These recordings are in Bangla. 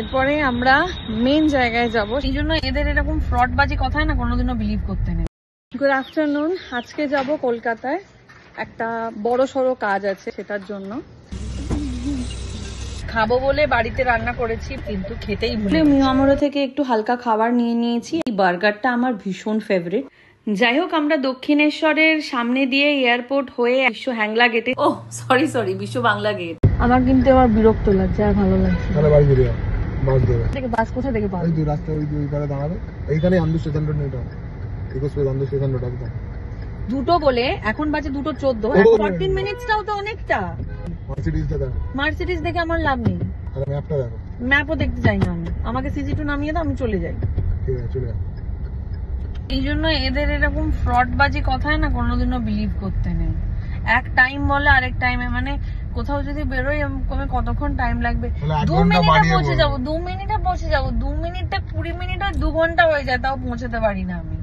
এরপরে আমরা মেন জায়গায় যাব, এই জন্য এদের এরকম ফ্রডবাজি কথায় না কোনোদিনও বিলিভ করতে নেই। Good afternoon. আজকে যাব কলকাতায়, একটা বড় সড়ো কাজ আছে, সেটার জন্য খাবো বলে বাড়িতে রান্না করেছি, কিন্তু খেতেই ভুলে মিয়ামোড়ো থেকে একটু হালকা খাবার নিয়ে নিয়েছি। এই বার্গারটা আমার ভীষণ ফেভারিট। যাই হোক, আমরা দক্ষিণেশ্বরের সামনে দিয়ে এয়ারপোর্ট হয়ে বিশ্ব হ্যাংলা গেটে, ও সরি বিশ্ব বাংলা গেট। আমার কিন্তু আমার বিরক্ত লাগছে, আর ভালো লাগছে। বাস কোথায় থেকে পাবো? এই রাস্তা ওই পারে দাঁড়াবে, এইখানে আন্দু স্টেশন রোড নেই, আন্দু স্টেশন রোড একদম। দুটো বলে এখন বাজে 2:14, 14 মিনিটসটাও তো অনেকটা। মার্সিডিজ দেখে আমার লাভ নেই। ম্যাপটা দেখো। ম্যাপও দেখতে চাই না আমি, আমাকে সিজি2 নামিয়ে দাও, আমি চলে যাই। ঠিক আছে, চলে যাও। এই জন্য এদের এরকম ফ্রডবাজি কথায় না কোনোদিনও বিলিভ করতে নেই। এক টাইম বলে আরেক টাইমে, মানে কোথাও যদি বেরোই কতক্ষণ টাইম লাগবে, 2 মিনিটে পৌঁছে যাবো, 2 মিনিটে পৌঁছে যাবো, 2 মিনিটে 20 মিনিট আর 2 ঘন্টা হয়ে যায়, তাও পৌঁছাতে পারি না আমি।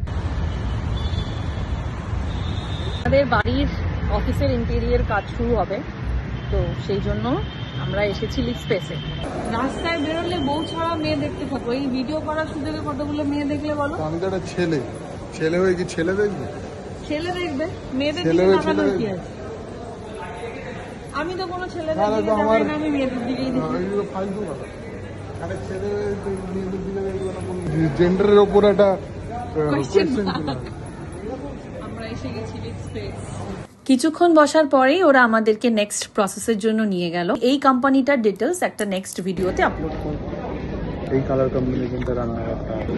আমাদের বাড়ির অফিসের ইন্টেরিয়র কাজ শুরু হবে, তো সেই জন্য আমরা এসেছি লিভ স্পেসে। রাস্তায় বেরোলে বউ ছাড়া মেয়ে দেখতে থাকবো, এই ভিডিও করার সুযোগে কতগুলো মেয়ে দেখলে বলো। আমি তো একটা ছেলে হয়ে কি ছেলে দেখবে? ছেলে দেখবে, মেয়েদের দিকে তাকানোর কি আছে? আমি তো কোনো ছেলেদের দিকে তাকাই না, আমি মেয়েদের দিকেই দেখি। জেন্ডারের উপর একটা আমরা এসে গেছি লিভ স্পেস। কিছুক্ষণ বসার পরেই ওরা আমাদেরকে নেক্সট প্রসেসের জন্য নিয়ে গেল। এই কোম্পানিটার ডিটেলস একটা নেক্সট ভিডিওতে আপলোড করব। এই কালার কম্বিনেশনটা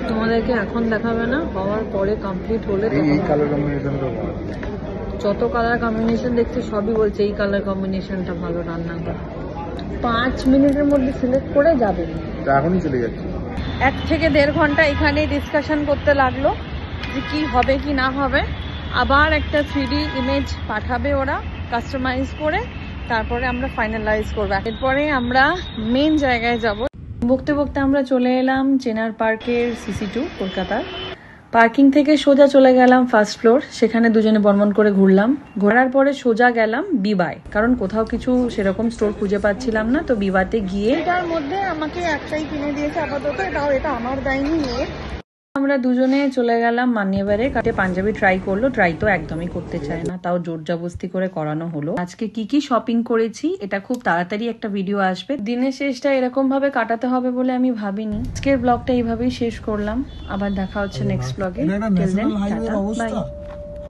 তোমাদেরকে এখন দেখাবে না, হওয়ার পরে কমপ্লিট হলে এই কালার কম্বিনেশনটা ভালো। যত কালার কম্বিনেশন দেখছি সবই বলছে এই কালার কম্বিনেশনটা ভালো রান্না করে। 5 মিনিটের মধ্যে সিলেক্ট করে যাবে, এখনই চলে যাচ্ছে। 1 থেকে 1.5 ঘন্টা এখানে ডিসকাশন করতে লাগলো যে কি হবে কি না হবে। আবার একটা 3D ইমেজ পাঠাবে ওরা, কাস্টমাইজ করে, তারপরে আমরা ফাইনালাইজ করবো। এরপরে আমরা মেন জায়গায় যাব। বকতে বকতে আমরা চলে এলাম চেনার পার্কের CC2 কলকাতার। পার্কিং থেকে সোজা চলে গেলাম ফার্স্ট ফ্লোর, সেখানে দুজনে বর্মন করে ঘুরলাম। ঘোরার পরে সোজা গেলাম বিবায়, কারণ কোথাও কিছু সেরকম স্টোর খুঁজে পাচ্ছিলাম না, তো বিবাতে গিয়ে এটার মধ্যে আমাকে একটাই কিনে দিয়েছে আপাতত, এটাও এটা আমার দায়নি নিয়ে। আমরা দুজনে চলে গেলাম মান্যেবারে। কাটে পাঞ্জাবি ট্রাই করলো, ট্রাই তো একদমই করতে চায় না, তাও জোর জবরদস্তি করে করানো হলো। আজকে কি শপিং করেছি এটা খুব তাড়াতাড়ি একটা ভিডিও আসবে। দিনের শেষটা এরকম ভাবে কাটাতে হবে বলে আমি ভাবিনি। আজকের ব্লগটা এইভাবেই শেষ করলাম, আবার দেখা হচ্ছে নেক্সট ব্লগে।